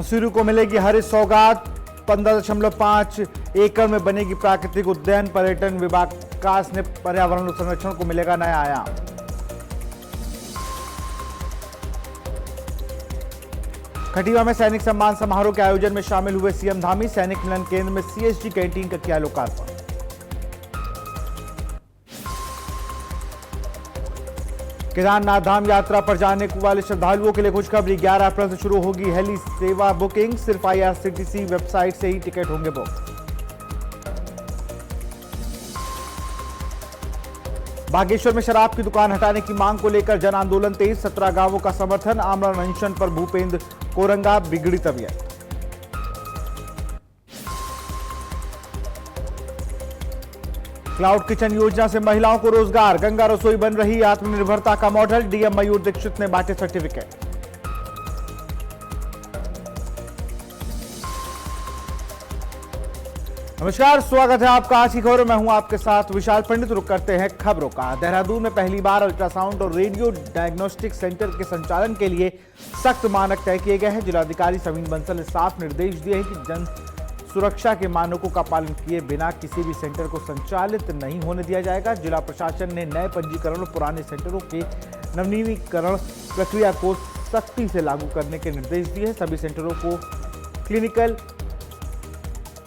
मसूरी को मिलेगी हरित सौगात। 15.5 एकड़ में बनेगी प्राकृतिक उद्यान। पर्यटन विकास ने पर्यावरण संरक्षण को मिलेगा नया आयाम। खटीमा में सैनिक सम्मान समारोह के आयोजन में शामिल हुए सीएम धामी। सैनिक मिलन केंद्र में सीएसजी कैंटीन का किया लोकार्पण। केदारनाथ धाम यात्रा पर जाने वाले श्रद्धालुओं के लिए खुशखबरी। 11 अप्रैल से शुरू होगी हेली सेवा बुकिंग। सिर्फ IRCTC वेबसाइट से ही टिकट होंगे बुक। बागेश्वर में शराब की दुकान हटाने की मांग को लेकर जन आंदोलन तेज। 17 गांवों का समर्थन। आमरण अनशन पर भूपेंद्र कोरंगा। बिगड़ी तबीयत। क्लाउड किचन योजना से महिलाओं को रोजगार। गंगा रसोई बन रही आत्मनिर्भरता का मॉडल। डीएम मयूर दीक्षित ने बांटे सर्टिफिकेट। नमस्कार, स्वागत है आपका आज की खबरों में। हूं आपके साथ विशाल पंडित। रुक करते हैं खबरों का। देहरादून में पहली बार अल्ट्रासाउंड और रेडियो डायग्नोस्टिक सेंटर के संचालन के लिए सख्त मानक तय किए गए हैं। जिलाधिकारी समीन बंसल ने साफ निर्देश दिए हैं कि जन सुरक्षा के मानकों का पालन किए बिना किसी भी सेंटर को संचालित नहीं होने दिया जाएगा। जिला प्रशासन ने नए पंजीकरण और पुराने सेंटरों के नवीनीकरण प्रक्रिया को सख्ती से लागू करने के निर्देश दिए हैं। सभी सेंटरों को clinical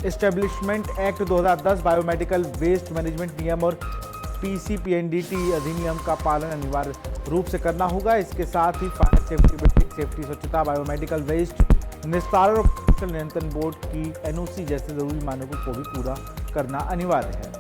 establishment act 2010, biomedical waste management नियम और PCPNDT अधिनियम का पालन अनिवार्य रूप से करना होगा। इसके साथ ही फायर सेफ्टी, बिल्डिंग सेफ्टी, स्वच्छता, बायोमेडिकल वेस्ट निस्तारण और प्रदूषण नियंत्रण बोर्ड की NOC जैसे जरूरी मानकों को भी पूरा करना अनिवार्य है।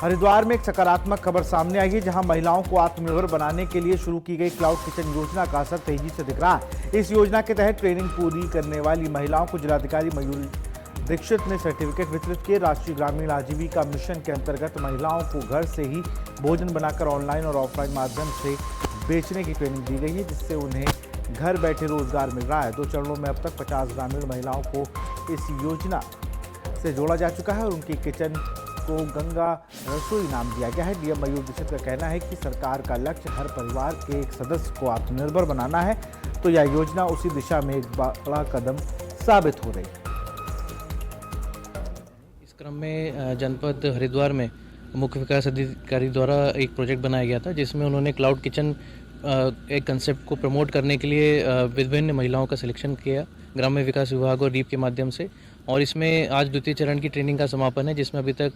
हरिद्वार में एक सकारात्मक खबर सामने आई है, जहां महिलाओं को आत्मनिर्भर बनाने के लिए शुरू की गई क्लाउड किचन योजना का असर तेजी से दिख रहा है। इस योजना के तहत ट्रेनिंग पूरी करने वाली महिलाओं को जिलाधिकारी मयूर दीक्षित ने सर्टिफिकेट वितरित किए। राष्ट्रीय ग्रामीण आजीविका मिशन के अंतर्गत महिलाओं को घर से ही भोजन बनाकर ऑनलाइन और ऑफलाइन माध्यम से बेचने की ट्रेनिंग दी गई है, जिससे उन्हें घर बैठे रोजगार मिल रहा है। 2 चरणों में अब तक 50 ग्रामीण महिलाओं को इस योजना से जोड़ा जा चुका है और उनकी किचन को गंगा रसोई नाम दिया गया है। डीएम मयूर दीक्षित का कहना है कि सरकार का लक्ष्य हर परिवार के एक सदस्य को आत्मनिर्भर बनाना है, तो यह योजना उसी दिशा में एक बड़ा कदम साबित हो रही है। क्रम में जनपद हरिद्वार में मुख्य विकास अधिकारी द्वारा एक प्रोजेक्ट बनाया गया था, जिसमें उन्होंने क्लाउड किचन एक कंसेप्ट को प्रमोट करने के लिए विभिन्न महिलाओं का सिलेक्शन किया ग्राम्य विकास विभाग और रीप के माध्यम से। और इसमें आज द्वितीय चरण की ट्रेनिंग का समापन है, जिसमें अभी तक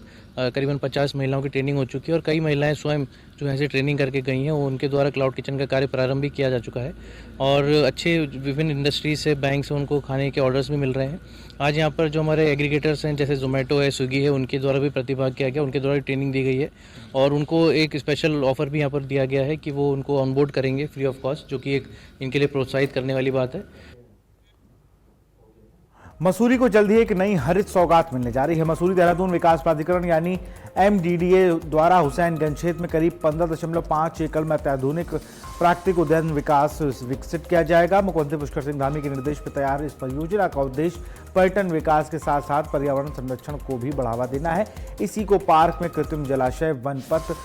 करीबन 50 महिलाओं की ट्रेनिंग हो चुकी है और कई महिलाएं स्वयं जो ऐसे ट्रेनिंग करके गई हैं, वो उनके द्वारा क्लाउड किचन का कार्य प्रारंभ भी किया जा चुका है और अच्छे विभिन्न इंडस्ट्री से, बैंक से उनको खाने के ऑर्डर्स भी मिल रहे हैं। आज यहाँ पर जो हमारे एग्रीगेटर्स हैं, जैसे जोमेटो है, स्विगी है, उनके द्वारा भी प्रतिभाग किया गया, उनके द्वारा ट्रेनिंग दी गई है और उनको एक स्पेशल ऑफर भी यहाँ पर दिया गया है कि वो उनको ऑनबोर्ड करेंगे फ्री ऑफ कॉस्ट, जो कि एक इनके लिए प्रोत्साहित करने वाली बात है। मसूरी को जल्द ही एक नई हरित सौगात मिलने जा रही है। मसूरी देहरादून विकास प्राधिकरण यानी MDDA द्वारा हुसैनगंज क्षेत्र में करीब 15.5 एकड़ में अत्याधुनिक प्राकृतिक उद्यान विकसित किया जाएगा। मुख्यमंत्री पुष्कर सिंह धामी के निर्देश पर तैयार इस परियोजना का उद्देश्य पर्यटन विकास के साथ साथ पर्यावरण संरक्षण को भी बढ़ावा देना है। इसी को पार्क में कृत्रिम जलाशय, वनपथ,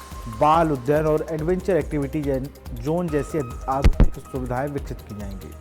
बाल उद्यान और एडवेंचर एक्टिविटी जोन जैसी आधुनिक सुविधाएं विकसित की जाएंगी।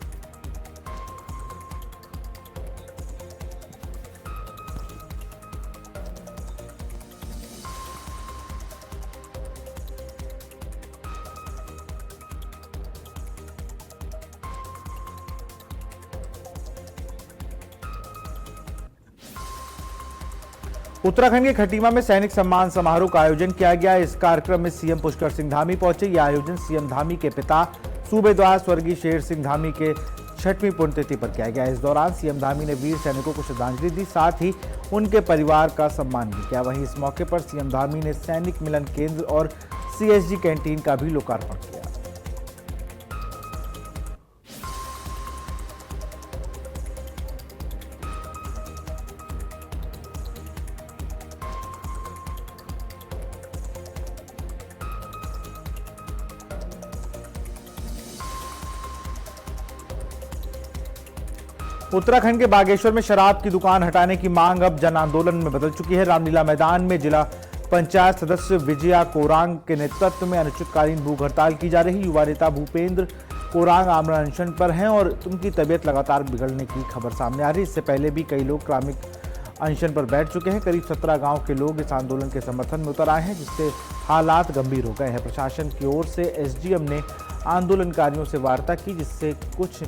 उत्तराखंड के खटीमा में सैनिक सम्मान समारोह का आयोजन किया गया। इस कार्यक्रम में सीएम पुष्कर सिंह धामी पहुंचे। यह आयोजन सीएम धामी के पिता सूबेदार स्वर्गीय शेर सिंह धामी के 6वीं पुण्यतिथि पर किया गया। इस दौरान सीएम धामी ने वीर सैनिकों को श्रद्धांजलि दी, साथ ही उनके परिवार का सम्मान भी किया। वहीं इस मौके पर सीएम धामी ने सैनिक मिलन केंद्र और CSG कैंटीन का भी लोकार्पण किया। उत्तराखंड के बागेश्वर में शराब की दुकान हटाने की मांग अब जन आंदोलन में बदल चुकी है। रामलीला मैदान में जिला पंचायत सदस्य विजया कोरांग के नेतृत्व में अनिश्चितकालीन भूख हड़ताल की जा रही। युवा नेता भूपेंद्र कोरांग आमरण अनशन पर हैं और उनकी तबीयत लगातार बिगड़ने की खबर सामने आ रही है। इससे पहले भी कई लोग क्रमिक अनशन पर बैठ चुके हैं। करीब 17 गांव के लोग इस आंदोलन के समर्थन में उतर आए हैं, जिससे हालात गंभीर हो गए हैं। प्रशासन की ओर से एसडीएम ने आंदोलनकारियों से वार्ता की, जिससे कुछ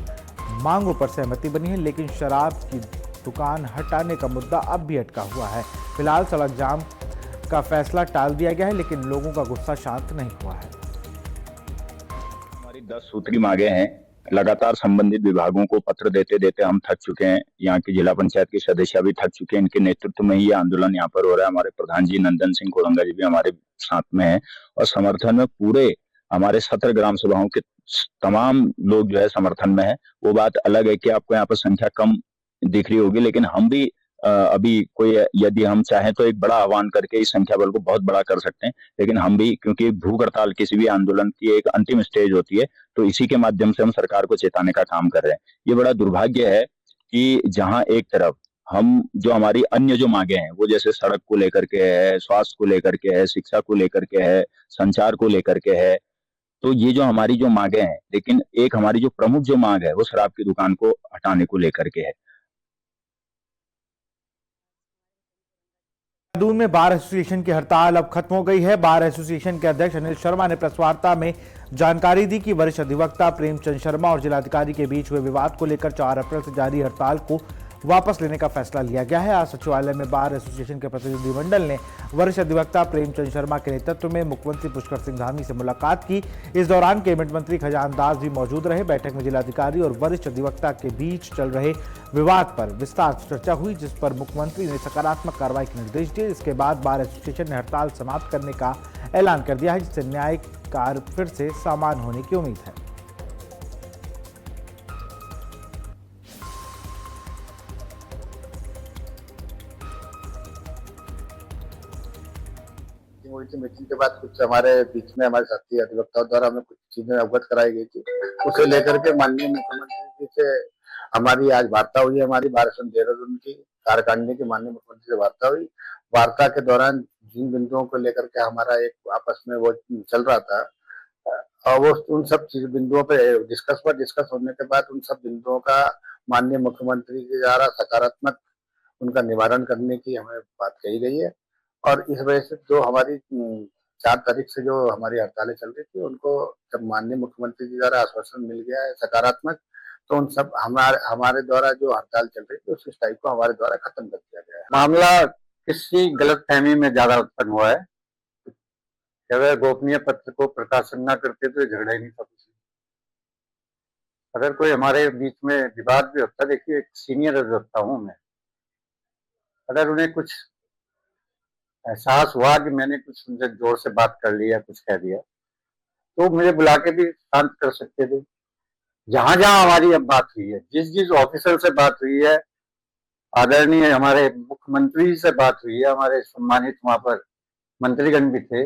मांगों पर सहमति बनी है, लेकिन शराब की दुकान हटाने का मुद्दा अब भी अटका हुआ है। फिलहाल सड़क जाम का फैसला टाल दिया गया है, लेकिन लोगों का गुस्सा शांत नहीं हुआ है। हमारी 10 सूत्री मांगे हैं। लगातार संबंधित विभागों को पत्र देते देते हम थक चुके हैं। यहाँ की जिला पंचायत के सदस्य भी थक चुके हैं। इनके नेतृत्व में ही ये आंदोलन यहाँ पर हो रहा है। हमारे प्रधान जी नंदन सिंह कोलंगा जी भी हमारे साथ में हैं और समर्थन में पूरे हमारे 17 ग्राम सभाओं के तमाम लोग जो है समर्थन में है। वो बात अलग है कि आपको यहाँ पर संख्या कम दिख रही होगी, लेकिन हम भी अभी कोई यदि हम चाहें तो एक बड़ा आह्वान करके इस संख्या बल को बहुत बड़ा कर सकते हैं, लेकिन हम भी, क्योंकि भूख हड़ताल किसी भी आंदोलन की एक अंतिम स्टेज होती है, तो इसी के माध्यम से हम सरकार को चेताने का काम कर रहे हैं। ये बड़ा दुर्भाग्य है कि जहां एक तरफ हम जो हमारी अन्य जो मांगे हैं वो जैसे सड़क को लेकर के है, स्वास्थ्य को लेकर के है, शिक्षा को लेकर के है, संचार को लेकर के है, तो ये जो हमारी जो मांगे हैं, लेकिन एक हमारी जो प्रमुख जो मांग है वो शराब की दुकान को हटाने को लेकर के है। देहरादून में बार एसोसिएशन की हड़ताल अब खत्म हो गई है। बार एसोसिएशन के अध्यक्ष अनिल शर्मा ने प्रेस वार्ता में जानकारी दी कि वरिष्ठ अधिवक्ता प्रेमचंद शर्मा और जिलाधिकारी के बीच हुए विवाद को लेकर 4 अप्रैल से जारी हड़ताल को वापस लेने का फैसला लिया गया है। आज सचिवालय में बार एसोसिएशन के प्रतिनिधिमंडल ने वरिष्ठ अधिवक्ता प्रेमचंद शर्मा के नेतृत्व में मुख्यमंत्री पुष्कर सिंह धामी से मुलाकात की। इस दौरान कैबिनेट मंत्री खजान दास भी मौजूद रहे। बैठक में जिलाधिकारी और वरिष्ठ अधिवक्ता के बीच चल रहे विवाद पर विस्तार से चर्चा हुई, जिस पर मुख्यमंत्री ने सकारात्मक कार्रवाई के निर्देश दिए। इसके बाद बार एसोसिएशन ने हड़ताल समाप्त करने का ऐलान कर दिया है, जिससे न्यायिक कार्य फिर से सामान्य होने की उम्मीद है। मीटिंग के बाद कुछ हमारे बीच में हमारे साथी अधिवक्ताओं द्वारा हमें कुछ चीजें अवगत कराई गई थी, उसे लेकर के माननीय मुख्यमंत्री जी से हमारी आज वार्ता हुई है। हमारी बार एसोसिएशन देहरादून की कार्यकारिणी की माननीय मुख्यमंत्री से वार्ता हुई। वार्ता के दौरान जिन बिंदुओं को लेकर के हमारा एक आपस में वो चल रहा था, और वो उन सब बिंदुओं पे डिस्कस होने के बाद उन सब बिंदुओं का माननीय मुख्यमंत्री के द्वारा सकारात्मक उनका निवारण करने की हमें बात कही गई है। और इस वजह से जो हमारी 4 तारीख से जो हमारी हड़तालें चल रही थी, उनको जब माननीय मुख्यमंत्री जी द्वारा आश्वासन मिल गया है सकारात्मक, तो उन सब हमारे द्वारा जो हड़ताल चल रही थी उस स्ट्राइक को हमारे द्वारा खत्म कर दिया गया है। मामला किसी गलतफहमी में ज्यादा उत्पन्न हुआ है। अगर गोपनीय पत्र को प्रकाशन न करते तो झगड़ा ही नहीं था। अगर कोई हमारे बीच में विवाद भी होता, देखिए एक सीनियर अधिवक्ता हूँ मैं, अगर उन्हें कुछ एहसास हुआ कि मैंने कुछ उनसे जोर से बात कर लिया, कुछ कह दिया, तो मुझे बुला के भी शांत कर सकते थे। जहां जहां हमारी अब बात हुई है, जिस ऑफिसर से बात हुई है, आदरणीय हमारे मुख्यमंत्री से बात हुई है, हमारे सम्मानित वहां पर मंत्रीगण भी थे,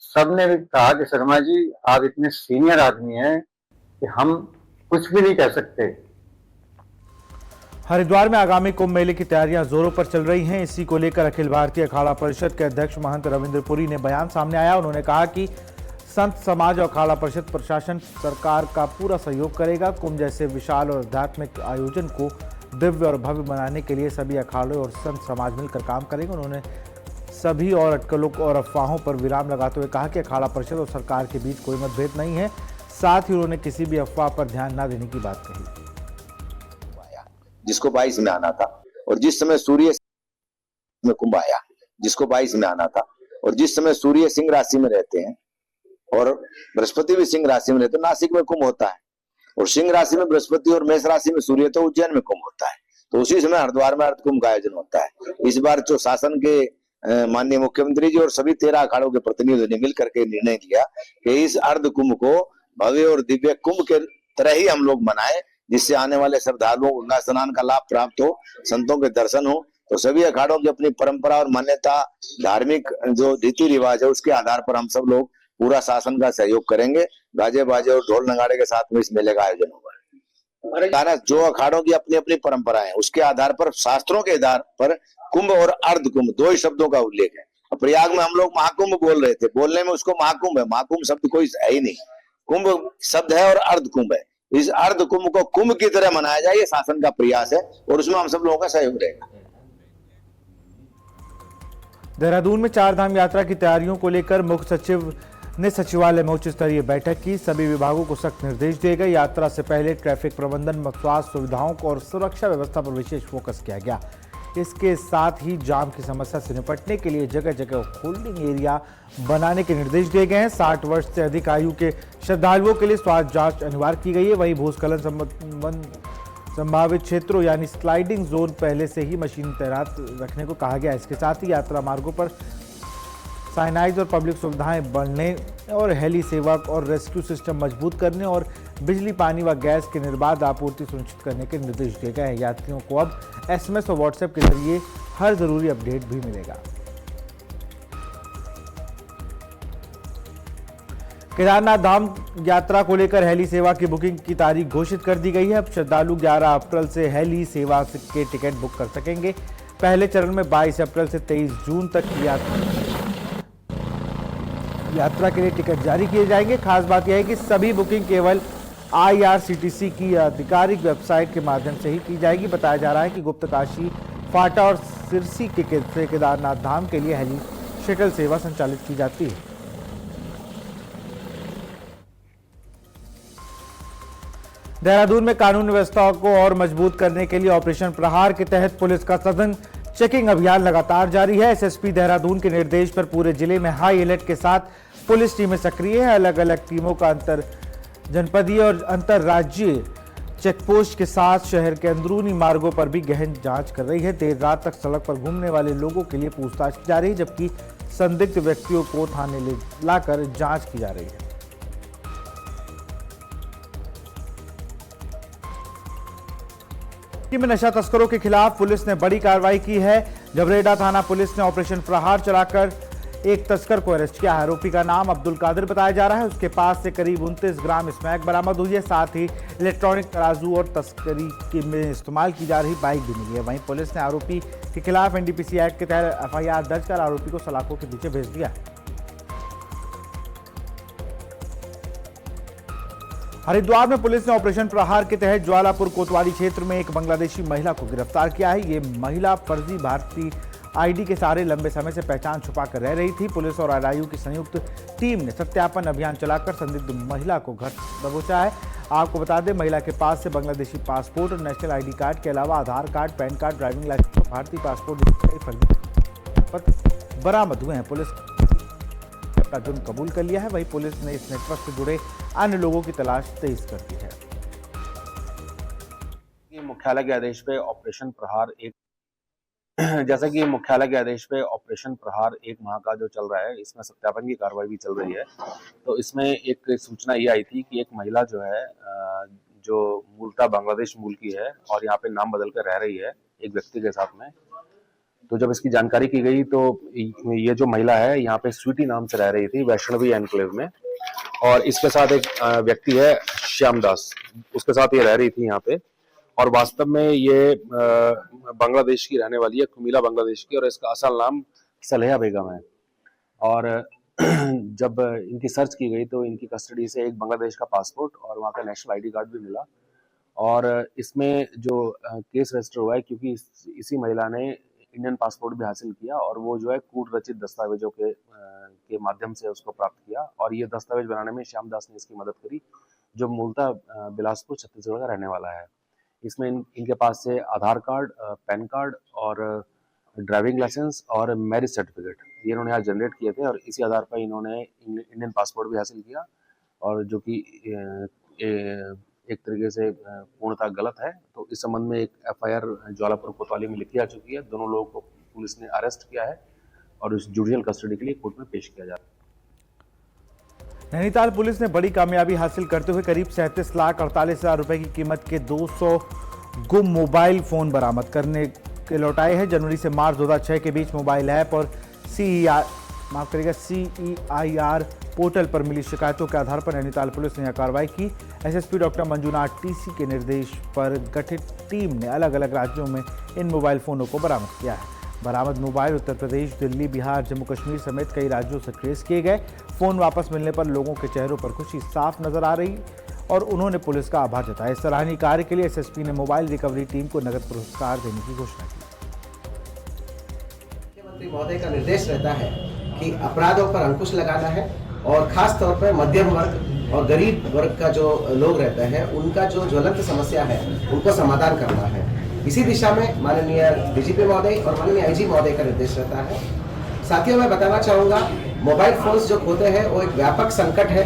सबने भी कहा कि शर्मा जी आप इतने सीनियर आदमी हैं कि हम कुछ भी नहीं कह सकते। हरिद्वार में आगामी कुंभ मेले की तैयारियां जोरों पर चल रही हैं। इसी को लेकर अखिल भारतीय अखाड़ा परिषद के अध्यक्ष महंत रविंद्र पुरी ने बयान सामने आया। उन्होंने कहा कि संत समाज और अखाड़ा परिषद प्रशासन सरकार का पूरा सहयोग करेगा। कुंभ जैसे विशाल और आध्यात्मिक आयोजन को दिव्य और भव्य बनाने के लिए सभी अखाड़ों और संत समाज मिलकर काम करेंगे। उन्होंने सभी और अटकलों और अफवाहों पर विराम लगाते हुए कहा कि अखाड़ा परिषद और सरकार के बीच कोई मतभेद नहीं है। साथ ही उन्होंने किसी भी अफवाह पर ध्यान न देने की बात कही। जिसको 22 में आना था, और जिस समय सूर्य में कुंभ आया जिसको 22 में आना था, और जिस समय सूर्य सिंह राशि में रहते हैं और बृहस्पति भी सिंह राशि में रहते हैं, नासिक में कुंभ होता है, और सिंह राशि में बृहस्पति और मेष राशि में सूर्य, तो उज्जैन में कुंभ होता है। तो उसी समय हरिद्वार में अर्ध कुंभ का आयोजन होता है। इस बार जो शासन के माननीय मुख्यमंत्री जी और सभी 13 अखाड़ों के प्रतिनिधियों ने मिलकर के निर्णय लिया कि इस अर्ध कुंभ को भव्य और दिव्य कुंभ के तरह ही हम लोग मनाएं, जिससे आने वाले श्रद्धालुओं को गंगा स्नान का लाभ प्राप्त हो, संतों के दर्शन हो। तो सभी अखाड़ों की अपनी परंपरा और मान्यता, धार्मिक जो रीति रिवाज है, उसके आधार पर हम सब लोग पूरा शासन का सहयोग करेंगे। गाजे बाजे और ढोल नगाड़े के साथ में इस मेले का आयोजन होगा। जो अखाड़ों की अपनी अपनी परंपरा है, उसके आधार पर, शास्त्रों के आधार पर कुंभ और अर्ध कुंभ 2 ही शब्दों का उल्लेख है। प्रयाग में हम लोग महाकुंभ बोल रहे थे, बोलने में उसको महाकुंभ है, महाकुंभ शब्द कोई है ही नहीं, कुंभ शब्द है और अर्ध कुंभ है। इस अर्ध कुंभ को कुंभ की तरह मनाया जाए, ये शासन का प्रयास है और उसमें हम सब लोगों का सहयोग रहेगा। देहरादून में चार धाम यात्रा की तैयारियों को लेकर मुख्य सचिव ने सचिवालय में उच्च स्तरीय बैठक की। सभी विभागों को सख्त निर्देश दिए गए। यात्रा से पहले ट्रैफिक प्रबंधन, स्वास्थ्य सुविधाओं और सुरक्षा व्यवस्था पर विशेष फोकस किया गया। इसके साथ ही जाम की समस्या से निपटने के लिए जगह जगह होल्डिंग एरिया बनाने के निर्देश दिए गए हैं। 60 वर्ष से अधिक आयु के श्रद्धालुओं के लिए स्वास्थ्य जांच अनिवार्य की गई है। वहीं भूस्खलन संभावित क्षेत्रों यानी स्लाइडिंग जोन पहले से ही मशीन तैनात रखने को कहा गया है। इसके साथ ही यात्रा मार्गों पर साइनाइज और पब्लिक सुविधाएं बढ़ने और हेली सेवा और रेस्क्यू सिस्टम मजबूत करने और बिजली, पानी व गैस की निर्बाध आपूर्ति सुनिश्चित करने के निर्देश दिए गए हैं। यात्रियों को अब SMS और WhatsApp के जरिए हर जरूरी अपडेट भी मिलेगा। केदारनाथ धाम यात्रा को लेकर हेली सेवा की बुकिंग की तारीख घोषित कर दी गई है। अब श्रद्धालु 11 अप्रैल से हेली सेवा के टिकट बुक कर सकेंगे। पहले चरण में 22 अप्रैल से 23 जून तक यात्रा के लिए टिकट जारी किए जाएंगे। खास बात यह है कि सभी बुकिंग केवल IRCTC की आधिकारिक वेबसाइट के माध्यम से ही की जाएगी। बताया जा रहा है कि गुप्तकाशी, फाटा और सिरसी के केदारनाथ धाम के लिए हेली शटल सेवा संचालित की जाती है। देहरादून में कानून व्यवस्था को और मजबूत करने के लिए ऑपरेशन प्रहार के तहत पुलिस का सघन चेकिंग अभियान लगातार जारी है। SSP देहरादून के निर्देश पर पूरे जिले में हाई अलर्ट के साथ पुलिस टीमें सक्रिय है। अलग अलग टीमों का अंतर जनपदीय और अंतर्राज्यीय चेकपोस्ट के साथ शहर के अंदरूनी मार्गों पर भी गहन जांच कर रही है। देर रात तक सड़क पर घूमने वाले लोगों के लिए पूछताछ की जा रही है, जबकि संदिग्ध व्यक्तियों को थाने ले लाकर जांच की जा रही है। में नशा तस्करों के खिलाफ पुलिस ने बड़ी कार्रवाई की है। जबरेड़ा थाना पुलिस ने ऑपरेशन प्रहार चलाकर एक तस्कर को अरेस्ट किया। आरोपी का नाम अब्दुल कादिर बताया जा रहा है। उसके पास से करीब 29 ग्राम स्मैक बरामद हुई है। साथ ही इलेक्ट्रॉनिक तराजू और तस्करी में इस्तेमाल की जा रही बाइक भी मिली है। वहीं पुलिस ने आरोपी के खिलाफ NDPC एक्ट के तहत FIR दर्ज कर आरोपी को सलाखों के पीछे भेज दिया। हरिद्वार में पुलिस ने ऑपरेशन प्रहार के तहत ज्वालापुर कोतवाली क्षेत्र में एक बांग्लादेशी महिला को गिरफ्तार किया है। ये महिला फर्जी भारतीय ID के सहारे लंबे समय से पहचान छुपाकर रह रही थी। पुलिस और RIU की संयुक्त टीम ने सत्यापन अभियान चलाकर संदिग्ध महिला को घर दबोचा है। आपको बता दें, महिला के पास से बांग्लादेशी पासपोर्ट और नेशनल ID कार्ड के अलावा Aadhaar card, PAN card, driving licence और भारतीय पासपोर्ट जैसे फर्जी पत्र बरामद हुए हैं। पुलिस का जुर्म कबूल कर लिया है। वहीं पुलिस ने इस नेटवर्क से जुड़े अन्य लोगों की तलाश तेज कर दी है। मुख्यालय के आदेश पे ऑपरेशन प्रहार जैसा कि मुख्यालय के आदेश पे ऑपरेशन प्रहार 1 माह का जो चल रहा है, इसमें सत्यापन की कार्रवाई भी चल रही है। तो इसमें एक सूचना ये आई थी कि एक महिला जो है, जो मूलतः बांग्लादेश मूल की है और यहाँ पे नाम बदल कर रह रही है एक व्यक्ति के साथ में। तो जब इसकी जानकारी की गई तो ये जो महिला है यहाँ पे स्वीटी नाम से रह रही थी वैष्णवी एनक्लेव में, और इसके साथ एक व्यक्ति है श्यामदास, उसके साथ ये रह रही थी यहाँ पे। और वास्तव में ये बांग्लादेश की रहने वाली है, कुमिला बांग्लादेश की, और इसका असल नाम सलेहा बेगम है। और जब इनकी सर्च की गई तो इनकी कस्टडी से एक बांग्लादेश का पासपोर्ट और वहाँ का नेशनल ID कार्ड भी मिला। और इसमें जो केस रजिस्टर हुआ है, क्योंकि इसी महिला ने इंडियन पासपोर्ट भी हासिल किया और वो जो है कूट रचित दस्तावेजों के माध्यम से उसको प्राप्त किया। और ये दस्तावेज बनाने में श्यामदास ने इसकी मदद करी, जो मूलतः बिलासपुर छत्तीसगढ़ का रहने वाला है। इसमें इनके पास से आधार कार्ड, पैन कार्ड और ड्राइविंग लाइसेंस और मैरिज सर्टिफिकेट ये इन्होंने आज जनरेट किए थे, और इसी आधार पर इन्होंने इंडियन पासपोर्ट भी हासिल किया, और जो कि एक तरीके से पूर्णतः गलत है। तो इस संबंध में एक FIR ज्वालापुर कोतवाली में लिखी जा चुकी है। दोनों लोगों को पुलिस ने अरेस्ट किया है और उस जुडिशियल कस्टडी के लिए कोर्ट में पेश किया जा रहा है। नैनीताल पुलिस ने बड़ी कामयाबी हासिल करते हुए करीब 37,48,000 रुपए की कीमत के 200 गुम मोबाइल फोन बरामद करने के लौटाए हैं। जनवरी से मार्च 2006 के बीच मोबाइल ऐप और CEIR पोर्टल पर मिली शिकायतों के आधार पर नैनीताल पुलिस ने यह कार्रवाई की। SSP डॉक्टर मंजुनाथ TC के निर्देश पर गठित टीम ने अलग अलग राज्यों में इन मोबाइल फोनों को बरामद किया है। बरामद मोबाइल उत्तर प्रदेश, दिल्ली, बिहार, जम्मू कश्मीर समेत कई राज्यों से ट्रेस किए गए। फोन वापस मिलने पर लोगों के चेहरों पर खुशी साफ नजर आ रही और उन्होंने पुलिस का आभार जताया। इस सराहनीय कार्य के लिए एसएसपी ने मोबाइल रिकवरी टीम को नगद पुरस्कार देने की घोषणा की। मुख्यमंत्री महोदय का निर्देश रहता है कि अपराधों पर अंकुश लगाना है और खास तौर पर मध्यम वर्ग और गरीब वर्ग का जो लोग रहते हैं उनका जो ज्वलंत समस्या है उनको समाधान करना है। इसी दिशा में माननीय डीजीपी महोदय और माननीय आईजी महोदय का निर्देश रहता है। साथियों, मैं बताना चाहूँगा, मोबाइल फोन्स जो खोते हैं वो एक व्यापक संकट है।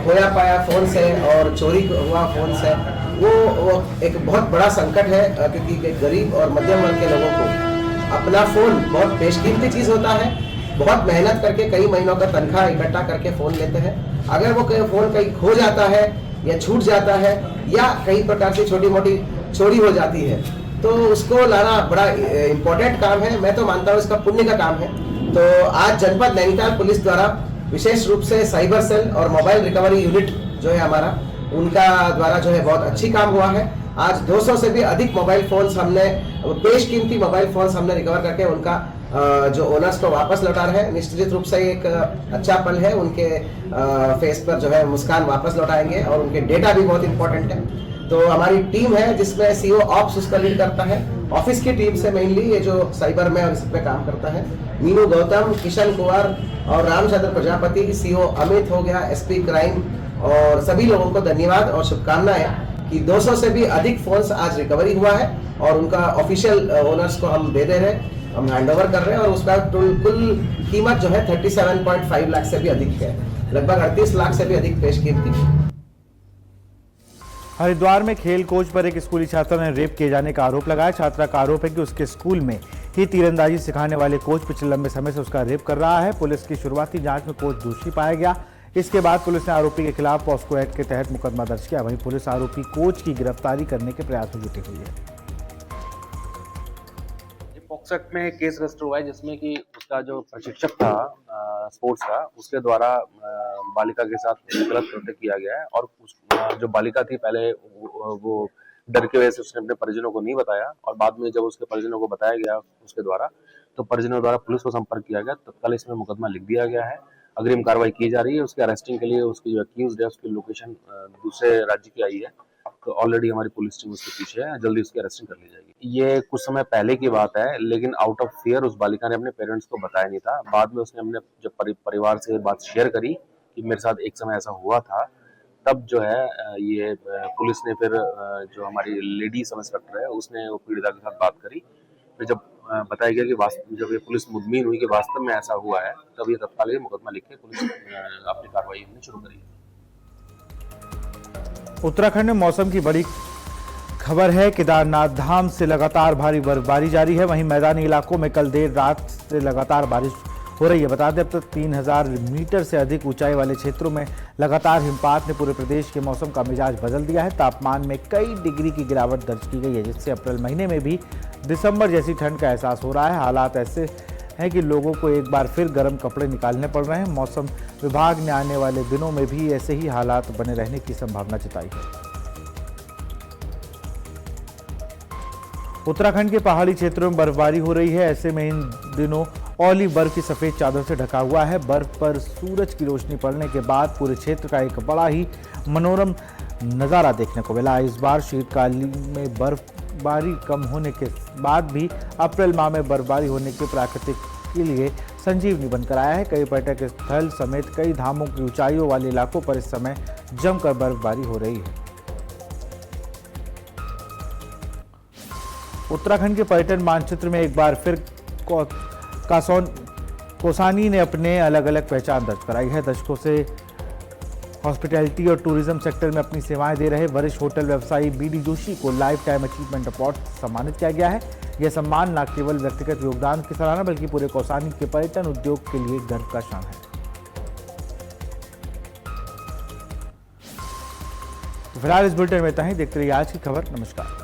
खोया पाया फोन से और चोरी हुआ फोन से वो एक बहुत बड़ा संकट है, क्योंकि गरीब और मध्यम वर्ग के लोगों को अपना फोन बहुत बेशकीमती चीज़ होता है। बहुत मेहनत करके कई महीनों का तनख्वाह इकट्ठा करके फ़ोन लेते हैं। अगर वो फ़ोन कहीं खो जाता है या छूट जाता है या कई प्रकार से छोटी मोटी चोरी हो जाती है तो उसको लाना बड़ा इम्पोर्टेंट काम है। मैं तो मानता हूँ इसका पुण्य का काम है। तो आज जनपद नैनीताल पुलिस द्वारा विशेष रूप से साइबर सेल और मोबाइल रिकवरी यूनिट जो है हमारा, उनका द्वारा जो है बहुत अच्छी काम हुआ है। आज 200 से भी अधिक मोबाइल फोन्स हमने, बेशकीमती मोबाइल फोन्स हमने रिकवर करके उनका जो ओनर्स को वापस लौटा रहे हैं। निश्चित रूप से एक अच्छा पल है, उनके फेस पर जो है मुस्कान वापस लौटाएंगे और उनके डेटा भी बहुत इंपॉर्टेंट है। तो हमारी टीम है जिसमें सीओ ऑप्स उसका लीड करता है। ऑफिस की टीम से मेनली ये जो साइबर में और इस पे काम करता है मीनू गौतम, किशन कुमार और रामचंद्र प्रजापति, सीओ अमित हो गया, एसपी क्राइम, और सभी लोगों को धन्यवाद और शुभकामनाएं कि 200 से भी अधिक फोन्स आज रिकवरी हुआ है और उनका ऑफिशियल ओनर्स को हम दे दे रहे हैं, हम हैंडओवर कर रहे हैं और उसका कुल कीमत जो है 37.5 लाख से भी अधिक है, लगभग 38 लाख से भी अधिक पेश कीमती। हरिद्वार में खेल कोच पर एक स्कूली छात्रा ने रेप किए जाने का आरोप लगाया। छात्रा का आरोप है कि उसके स्कूल में ही तीरंदाजी सिखाने वाले कोच पिछले लंबे समय से उसका रेप कर रहा है। पुलिस की शुरुआती जांच में कोच दोषी पाया गया। इसके बाद पुलिस ने आरोपी के खिलाफ पॉस्को एक्ट के तहत मुकदमा दर्ज किया। वहीं पुलिस आरोपी कोच की गिरफ्तारी करने के प्रयास में जुटी हुई है। पॉक्सो एक्ट में केस रजिस्टर हुआ है जिसमें कि उसका जो प्रशिक्षक था स्पोर्ट्स का, उसके द्वारा बालिका के साथ गलत कृत्य किया गया है और जो बालिका थी पहले वो डर की वजह से उसने अपने परिजनों को नहीं बताया और बाद में जब उसके परिजनों को बताया गया उसके द्वारा तो परिजनों द्वारा पुलिस को संपर्क किया गया। तत्काल इसमें मुकदमा लिख दिया गया है। अग्रिम कार्रवाई की जा रही है। उसके अरेस्टिंग के लिए उसकी जो एक्यूज्ड है उसकी लोकेशन दूसरे राज्य की आई है, तो ऑलरेडी हमारी पुलिस टीम उसके पीछे है, जल्दी उसकी अरेस्टिंग कर ली जाएगी। ये कुछ समय पहले की बात है, लेकिन आउट ऑफ फियर उस बालिका ने अपने पेरेंट्स को बताया नहीं था। बाद में उसने अपने जब परिवार से बात शेयर करी कि मेरे साथ एक समय ऐसा हुआ था, तब जो है ये पुलिस ने फिर जो हमारी लेडी सब इंस्पेक्टर है उसने वो पीड़िता के साथ बात करी। फिर जब बताया गया कि जब ये पुलिस मुतमिन हुई कि वास्तव में ऐसा हुआ है, तब ये तत्काल ये मुकदमा लिख के पुलिस अपनी कार्रवाई शुरू करी। उत्तराखंड में मौसम की बड़ी खबर है। केदारनाथ धाम से लगातार भारी बर्फबारी जारी है। वहीं मैदानी इलाकों में कल देर रात से लगातार बारिश हो रही है। बता दें अब तक 3000 मीटर से अधिक ऊंचाई वाले क्षेत्रों में लगातार हिमपात ने पूरे प्रदेश के मौसम का मिजाज बदल दिया है। तापमान में कई डिग्री की गिरावट दर्ज की गई है, जिससे अप्रैल महीने में भी दिसंबर जैसी ठंड का एहसास हो रहा है। हालात ऐसे हैं कि लोगों को एक बार फिर गर्म कपड़े निकालने पड़ रहे हैं। मौसम विभाग ने आने वाले दिनों में भी ऐसे ही हालात बने रहने की संभावना जताई है। उत्तराखंड के पहाड़ी क्षेत्रों में बर्फबारी हो रही है। ऐसे में इन दिनों औली बर्फ की सफेद चादर से ढका हुआ है। बर्फ पर सूरज की रोशनी पड़ने के बाद पूरे क्षेत्र का एक बड़ा ही मनोरम नज़ारा देखने को मिला। इस बार शीतकाल में बर्फबारी कम होने के बाद भी अप्रैल माह में बर्फबारी होने के प्राकृतिक के लिए संजीवनी बनकर आया है। कई पर्यटक स्थल समेत कई धामों की ऊंचाइयों वाले इलाकों पर इस समय जमकर बर्फबारी हो रही है। उत्तराखंड के पर्यटन मानचित्र में एक बार फिर कौसानी ने अपने अलग अलग पहचान दर्ज कराई है। दशकों से हॉस्पिटैलिटी और टूरिज्म सेक्टर में अपनी सेवाएं दे रहे वरिष्ठ होटल व्यवसायी बीडी जोशी को लाइफ टाइम अचीवमेंट अवार्ड से सम्मानित किया गया है। यह सम्मान न केवल व्यक्तिगत योगदान की सराहना बल्कि पूरे कौसानी के पर्यटन उद्योग के लिए गर्व का क्षण है। तो फिलहाल इस बुलेटिन में इतना ही। देखते रहिए आज की खबर। नमस्कार।